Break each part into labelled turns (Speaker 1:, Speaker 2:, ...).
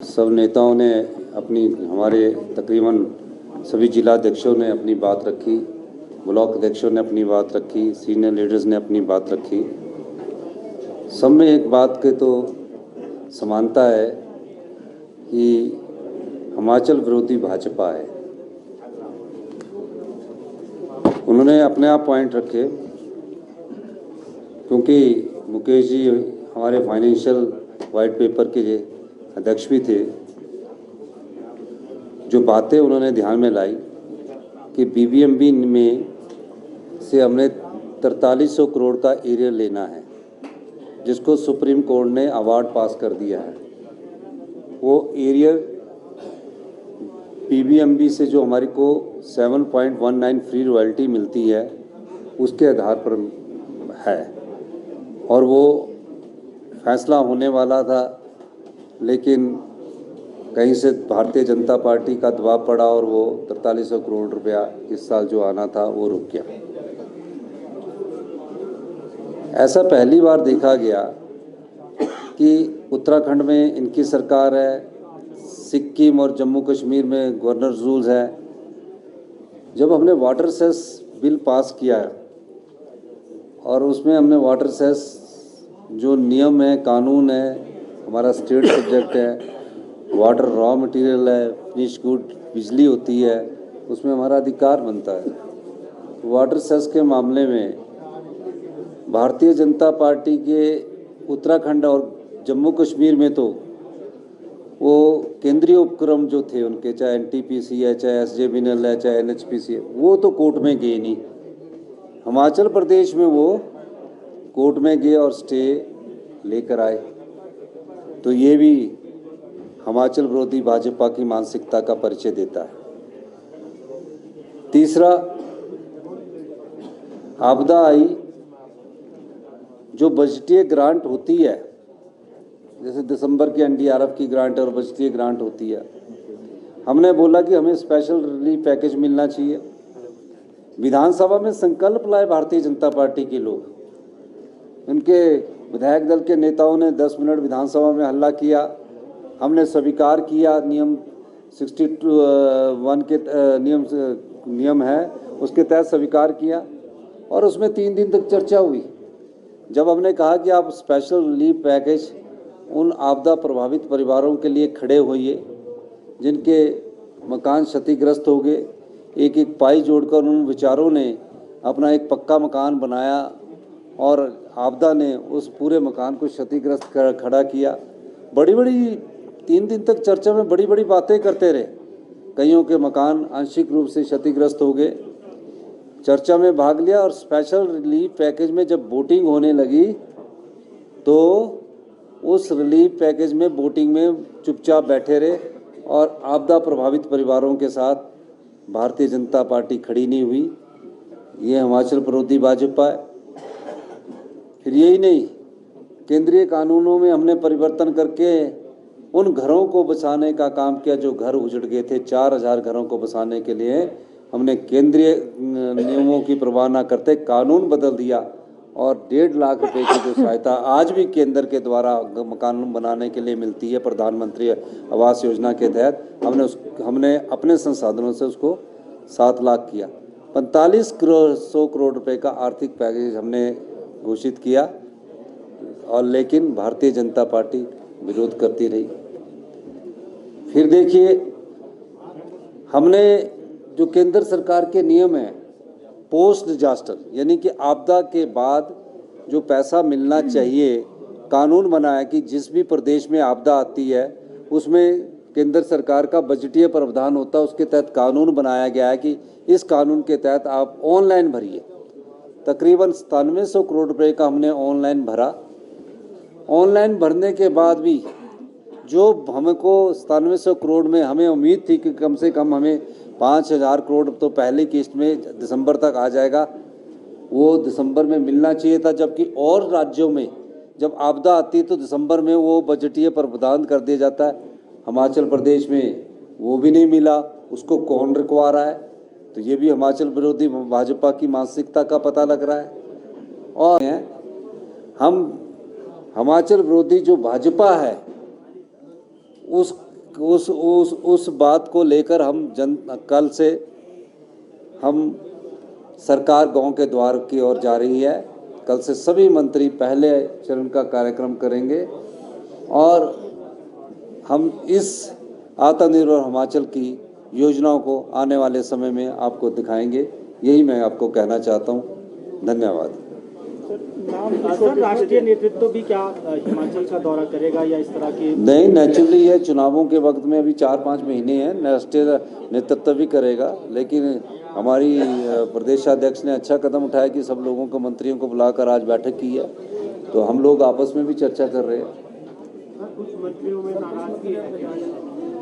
Speaker 1: सब नेताओं ने हमारे तकरीबन सभी जिलाध्यक्षों ने अपनी बात रखी, ब्लॉक अध्यक्षों ने अपनी बात रखी, सीनियर लीडर्स ने अपनी बात रखी। सब में एक बात की तो समानता है कि हिमाचल विरोधी भाजपा है। उन्होंने अपने आप पॉइंट रखे, क्योंकि मुकेश जी हमारे फाइनेंशियल वाइट पेपर के अध्यक्ष भी थे। जो बातें उन्होंने ध्यान में लाई कि बीबीएमबी में से हमने 4300 करोड़ का एरियर लेना है, जिसको सुप्रीम कोर्ट ने अवार्ड पास कर दिया है। वो एरियर बीबीएमबी से जो हमारी को 7.19 फ्री रॉयल्टी मिलती है, उसके आधार पर है। और वो फैसला होने वाला था, लेकिन कहीं से भारतीय जनता पार्टी का दबाव पड़ा और वो 4300 करोड़ रुपया इस साल जो आना था वो रुक गया। ऐसा पहली बार देखा गया कि उत्तराखंड में इनकी सरकार है, सिक्किम और जम्मू कश्मीर में गवर्नर रूल्स है। जब हमने वाटर सेस बिल पास किया और उसमें हमने वाटर सेस जो नियम है, कानून है, हमारा स्टेट सब्जेक्ट है, वाटर रॉ मटेरियल है, फिनिश गुड बिजली होती है, उसमें हमारा अधिकार बनता है। वाटर सेस के मामले में भारतीय जनता पार्टी के उत्तराखंड और जम्मू कश्मीर में तो वो केंद्रीय उपक्रम जो थे उनके, चाहे एनटीपीसी है, चाहे एसजेवीएनएल है, चाहे एनएचपीसी है, वो तो कोर्ट में गए नहीं। हिमाचल प्रदेश में वो कोर्ट में गए और स्टे लेकर आए। तो ये भी हिमाचल विरोधी भाजपा की मानसिकता का परिचय देता है। तीसरा, आपदा आई, जो बजटीय ग्रांट होती है, जैसे दिसंबर की एनडीआरएफ की ग्रांट और बजटीय ग्रांट होती है, हमने बोला कि हमें स्पेशल रिलीफ पैकेज मिलना चाहिए। विधानसभा में संकल्प लाए भारतीय जनता पार्टी के लोग, उनके विधायक दल के नेताओं ने 10 मिनट विधानसभा में हल्ला किया, हमने स्वीकार किया। नियम 61 के नियम है, उसके तहत स्वीकार किया और उसमें 3 दिन तक चर्चा हुई। जब हमने कहा कि आप स्पेशल रिलीफ पैकेज उन आपदा प्रभावित परिवारों के लिए खड़े होइए जिनके मकान क्षतिग्रस्त हो गए, एक एक पाई जोड़कर उन विचारों ने अपना एक पक्का मकान बनाया और आपदा ने उस पूरे मकान को क्षतिग्रस्त खड़ा किया। बड़ी 3 दिन तक चर्चा में बड़ी बड़ी बातें करते रहे। कईयों के मकान आंशिक रूप से क्षतिग्रस्त हो गए। चर्चा में भाग लिया और स्पेशल रिलीफ पैकेज में जब वोटिंग होने लगी तो उस रिलीफ पैकेज में वोटिंग में चुपचाप बैठे रहे और आपदा प्रभावित परिवारों के साथ भारतीय जनता पार्टी खड़ी नहीं हुई। ये हिमाचल विरोधी भाजपा है। फिर यही नहीं, केंद्रीय कानूनों में हमने परिवर्तन करके उन घरों को बचाने का काम किया जो घर उजड़ गए थे। 4000 घरों को बचाने के लिए हमने केंद्रीय नियमों की परवाह न करते कानून बदल दिया और 1.5 लाख रुपए की जो सहायता आज भी केंद्र के द्वारा मकान बनाने के लिए मिलती है, प्रधानमंत्री आवास योजना के तहत हमने अपने संसाधनों से उसको 7 लाख किया। 4500 करोड़ रुपए का आर्थिक पैकेज हमने घोषित किया और लेकिन भारतीय जनता पार्टी विरोध करती रही। फिर देखिए, हमने जो केंद्र सरकार के नियम है पोस्ट डिजास्टर, यानी कि आपदा के बाद जो पैसा मिलना चाहिए, कानून बनाया कि जिस भी प्रदेश में आपदा आती है उसमें केंद्र सरकार का बजटीय प्रावधान होता है। उसके तहत कानून बनाया गया है कि इस कानून के तहत आप ऑनलाइन भरिए। तकरीबन 9700 करोड़ रुपए का हमने ऑनलाइन भरा। ऑनलाइन भरने के बाद भी जो हमको 9700 करोड़ में हमें उम्मीद थी कि कम से कम हमें 5000 करोड़ तो पहली किस्त में दिसंबर तक आ जाएगा, वो दिसंबर में मिलना चाहिए था। जबकि और राज्यों में जब आपदा आती है तो दिसंबर में वो बजटीय प्रावधान कर दिया जाता है। हिमाचल प्रदेश में वो भी नहीं मिला, उसको कौन रुकवा रहा है? तो ये भी हिमाचल विरोधी भाजपा की मानसिकता का पता लग रहा है। और हम हिमाचल विरोधी जो भाजपा है उस बात को लेकर कल से हम सरकार गांव के द्वार की ओर जा रही है। कल से सभी मंत्री पहले चरण का कार्यक्रम करेंगे और हम इस आत्मनिर्भर हिमाचल की योजनाओं को आने वाले समय में आपको दिखाएंगे। यही मैं आपको कहना चाहता हूँ। धन्यवाद।
Speaker 2: सर, राष्ट्रीय नेतृत्व भी क्या हिमाचल का दौरा करेगा या इस तरह की?
Speaker 1: नहीं, नेचुरली ये चुनावों के वक्त में अभी 4-5 महीने हैं, राष्ट्रीय नेतृत्व भी करेगा, लेकिन हमारी प्रदेशाध्यक्ष ने अच्छा कदम उठाया कि सब लोगों को, मंत्रियों को बुलाकर आज बैठक की है, तो हम लोग आपस में भी चर्चा कर रहे हैं।
Speaker 2: कुछ मंत्रियों में नाराजगी है?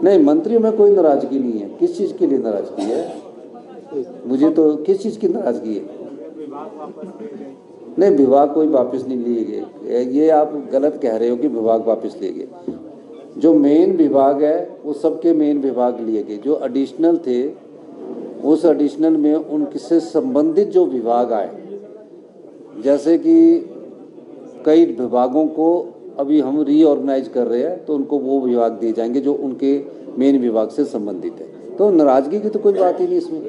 Speaker 1: नहीं, मंत्रियों में कोई नाराजगी नहीं है। किस चीज़ के लिए नाराजगी है? मुझे तो किस चीज़ की नाराजगी है? नहीं, विभाग कोई वापस नहीं लिए गए। ये आप गलत कह रहे हो कि विभाग वापस लिए गए। जो मेन विभाग है वो सबके मेन विभाग लिए गए। जो एडिशनल थे उस एडिशनल में उनसे संबंधित जो विभाग आए, जैसे कि कई विभागों को अभी हम रीऑर्गेनाइज कर रहे हैं, तो उनको वो विभाग दिए जाएंगे जो उनके मेन विभाग से संबंधित है। तो नाराजगी की तो कोई बात ही नहीं इसमें।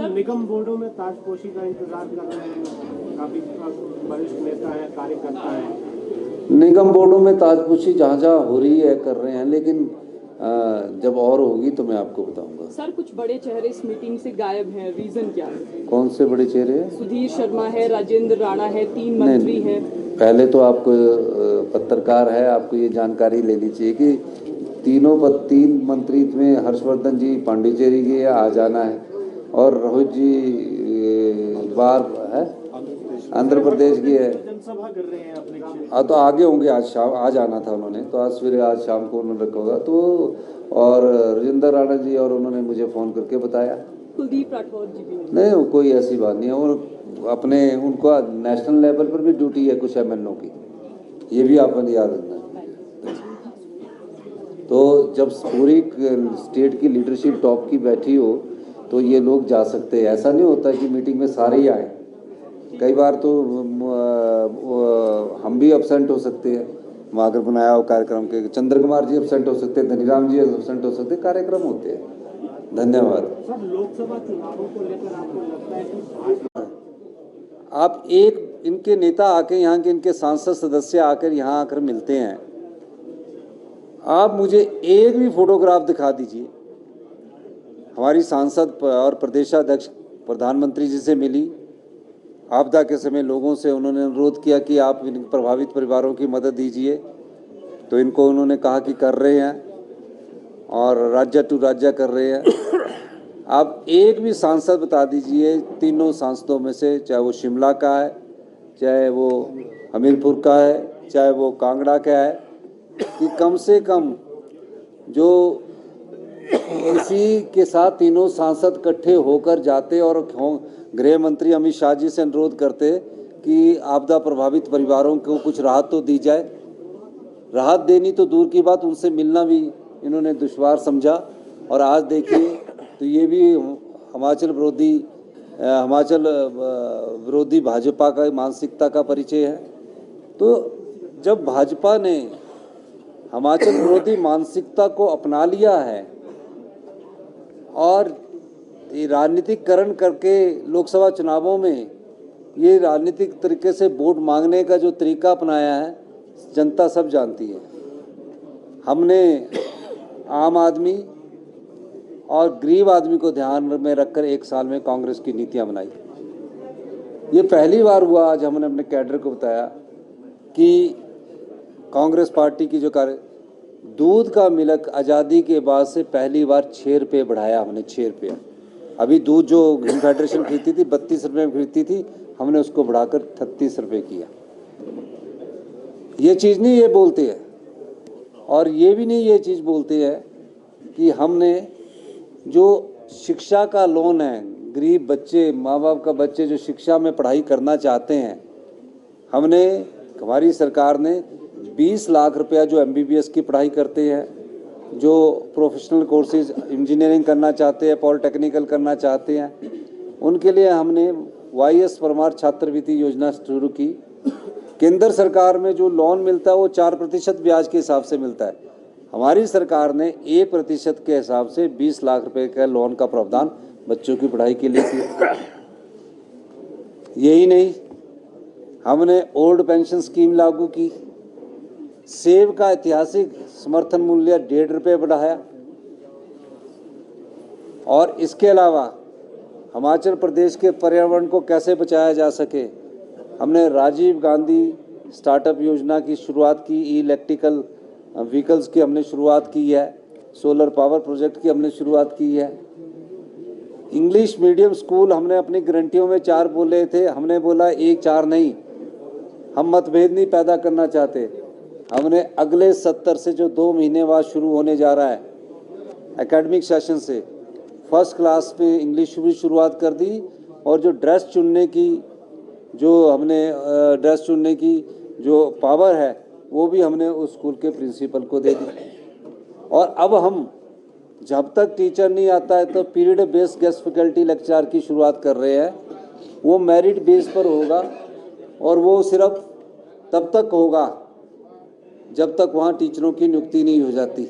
Speaker 2: निगम बोर्डों में ताजपोशी का इंतजार कर रहे हैं, काफी वरिष्ठ नेता है, कार्यकर्ता है।
Speaker 1: निगम बोर्डों में ताजपोशी जहाँ जहाँ हो रही है कर रहे हैं, लेकिन जब और होगी तो मैं आपको बताऊंगा।
Speaker 3: सर, कुछ बड़े चेहरे इस मीटिंग से गायब हैं, रीजन क्या है?
Speaker 1: कौन से बड़े चेहरे हैं?
Speaker 3: सुधीर शर्मा है, राजेंद्र राणा है, 3 मंत्री हैं।
Speaker 1: पहले तो आपको पत्रकार है, आपको ये जानकारी लेनी चाहिए कि 3 मंत्री में हर्षवर्धन जी पांडिचेरी के आ जाना है और रोहित जी बाहर है, आंध्र प्रदेश की है।
Speaker 2: जनसभा कर रहे हैं अपने
Speaker 1: तो आगे होंगे। आज शाम आज आना था उन्होंने, तो आज फिर आज शाम को उन्होंने रखा होगा। तो और राजेंद्र राणा जी और उन्होंने मुझे फ़ोन करके बताया।
Speaker 3: कुलदीप राठौर जी भी
Speaker 1: नहीं, वो कोई ऐसी बात नहीं है। और अपने उनको नेशनल लेवल पर भी ड्यूटी है कुछ एमएलओ की, ये भी आपने याद रखना है। तो जब पूरी स्टेट की लीडरशिप टॉप की बैठी हो तो ये लोग जा सकते हैं। ऐसा नहीं होता कि मीटिंग में सारे ही आए। कई बार तो हम भी एब्सेंट हो सकते हैं। वहाँ अगर बनाया हो कार्यक्रम के, चंद्र कुमार जी एब्सेंट हो सकते हैं, धनीराम जी एब्सेंट हो सकते हैं, कार्यक्रम होते हैं। धन्यवाद।
Speaker 2: सर, लोकसभा चुनावों को लेकर आपको लगता है कि
Speaker 1: आप एक इनके नेता आके, यहाँ के इनके सांसद सदस्य आकर यहाँ आकर मिलते हैं, आप मुझे एक भी फोटोग्राफ दिखा दीजिए। हमारी सांसद और प्रदेशाध्यक्ष प्रधानमंत्री जी से मिली, आपदा के समय लोगों से उन्होंने अनुरोध किया कि आप इन प्रभावित परिवारों की मदद दीजिए, तो इनको उन्होंने कहा कि कर रहे हैं और राज्य टू राज्य कर रहे हैं। आप एक भी सांसद बता दीजिए, तीनों सांसदों में से, चाहे वो शिमला का है, चाहे वो हमीरपुर का है, चाहे वो कांगड़ा का है, कि कम से कम जो इसी के साथ तीनों सांसद इकट्ठे होकर जाते और गृह मंत्री अमित शाह जी से अनुरोध करते कि आपदा प्रभावित परिवारों को कुछ राहत तो दी जाए। राहत देनी तो दूर की बात, उनसे मिलना भी इन्होंने दुश्वार समझा। और आज देखिए तो ये भी हिमाचल विरोधी भाजपा का मानसिकता का परिचय है। तो जब भाजपा ने हिमाचल विरोधी मानसिकता को अपना लिया है और राजनीतिकरण करके लोकसभा चुनावों में ये राजनीतिक तरीके से वोट मांगने का जो तरीका अपनाया है, जनता सब जानती है। हमने आम आदमी और गरीब आदमी को ध्यान में रखकर 1 साल में कांग्रेस की नीतियां बनाई। ये पहली बार हुआ। आज हमने अपने कैडर को बताया कि कांग्रेस पार्टी की जो दूध का मिल्क आज़ादी के बाद से पहली बार 6 रुपये बढ़ाया हमने, 6 रुपये। अभी दूध जो ग्रीन फेडरेशन खरीदती थी 32 रुपये में खरीदती थी, हमने उसको बढ़ाकर 36 रुपये किया। ये चीज़ नहीं ये बोलते हैं, और ये भी नहीं ये चीज़ बोलते हैं कि हमने जो शिक्षा का लोन है, गरीब बच्चे, माँ बाप का बच्चे जो शिक्षा में पढ़ाई करना चाहते हैं, हमारी सरकार ने 20 लाख रुपया जो MBBS की पढ़ाई करते हैं, जो प्रोफेशनल कोर्सेज इंजीनियरिंग करना चाहते हैं, पॉलिटेक्निकल करना चाहते हैं, उनके लिए हमने YS परमार छात्रवृत्ति योजना शुरू की। केंद्र सरकार में जो लोन मिलता है वो 4% ब्याज के हिसाब से मिलता है। हमारी सरकार ने 1% के हिसाब से 20 लाख रुपए का लोन का प्रावधान बच्चों की पढ़ाई के लिए किया। यही नहीं, हमने ओल्ड पेंशन स्कीम लागू की, सेब का ऐतिहासिक समर्थन मूल्य 1.5 रुपये बढ़ाया, और इसके अलावा हिमाचल प्रदेश के पर्यावरण को कैसे बचाया जा सके, हमने राजीव गांधी स्टार्टअप योजना की शुरुआत की, इलेक्ट्रिकल व्हीकल्स की हमने शुरुआत की है, सोलर पावर प्रोजेक्ट की हमने शुरुआत की है। इंग्लिश मीडियम स्कूल हमने अपनी गारंटियों में 4 बोले थे, हमने बोला 1-4 नहीं, हम मतभेद नहीं पैदा करना चाहते। हमने अगले 70 से जो 2 महीने बाद शुरू होने जा रहा है एकेडमिक सेशन से, फर्स्ट क्लास में इंग्लिश की शुरुआत कर दी, और जो ड्रेस चुनने की जो पावर है वो भी हमने उस स्कूल के प्रिंसिपल को दे दी। और अब हम जब तक टीचर नहीं आता है तो period based guest faculty lecturer की शुरुआत कर रहे हैं। वो मेरिट बेस पर होगा, और वो सिर्फ तब तक होगा जब तक वहाँ टीचरों की नियुक्ति नहीं हो जाती।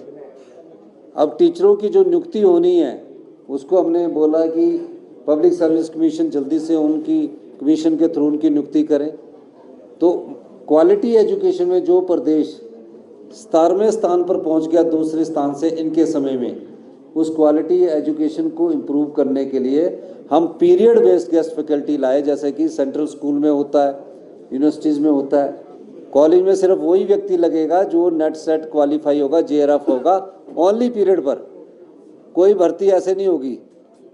Speaker 1: अब टीचरों की जो नियुक्ति होनी है उसको हमने बोला कि पब्लिक सर्विस कमीशन जल्दी से उनकी कमीशन के थ्रू उनकी नियुक्ति करें। तो क्वालिटी एजुकेशन में जो प्रदेश 17वें स्थान पर पहुंच गया दूसरे स्थान से इनके समय में, उस क्वालिटी एजुकेशन को इम्प्रूव करने के लिए हम पीरियड बेस्ड गेस्ट फैकल्टी लाए, जैसे कि सेंट्रल स्कूल में होता है, यूनिवर्सिटीज़ में होता है। कॉलेज में सिर्फ वही व्यक्ति लगेगा जो नेट सेट क्वालिफाई होगा, JRF होगा, ओनली पीरियड पर। कोई भर्ती ऐसे नहीं होगी,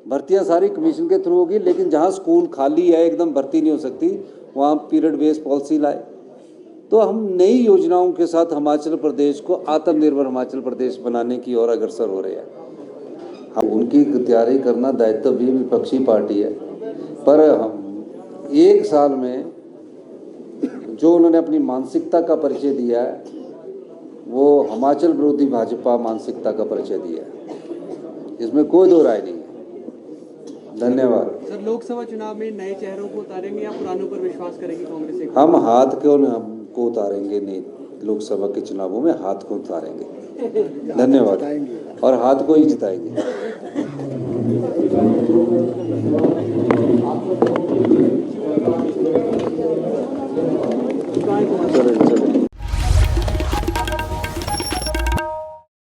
Speaker 1: भर्तियां सारी कमीशन के थ्रू होगी, लेकिन जहां स्कूल खाली है, एकदम भर्ती नहीं हो सकती, वहां पीरियड बेस्ड पॉलिसी लाए। तो हम नई योजनाओं के साथ हिमाचल प्रदेश को आत्मनिर्भर हिमाचल प्रदेश बनाने की ओर अग्रसर हो रहे हैं। हम उनकी तैयारी करना दायित्व भी विपक्षी पार्टी है, पर हम 1 साल में जो उन्होंने अपनी मानसिकता का परिचय दिया है वो हिमाचल विरोधी भाजपा मानसिकता का परिचय दिया है, इसमें कोई दो राय नहीं है। धन्यवाद।
Speaker 4: सर, लोकसभा चुनाव में नए चेहरों को उतारेंगे या पुरानों पर विश्वास करेगी कांग्रेस?
Speaker 1: हम हाथ को उतारेंगे नहीं, लोकसभा के चुनावों में हाथ को उतारेंगे। धन्यवाद। और हाथ को ही जिताएंगे।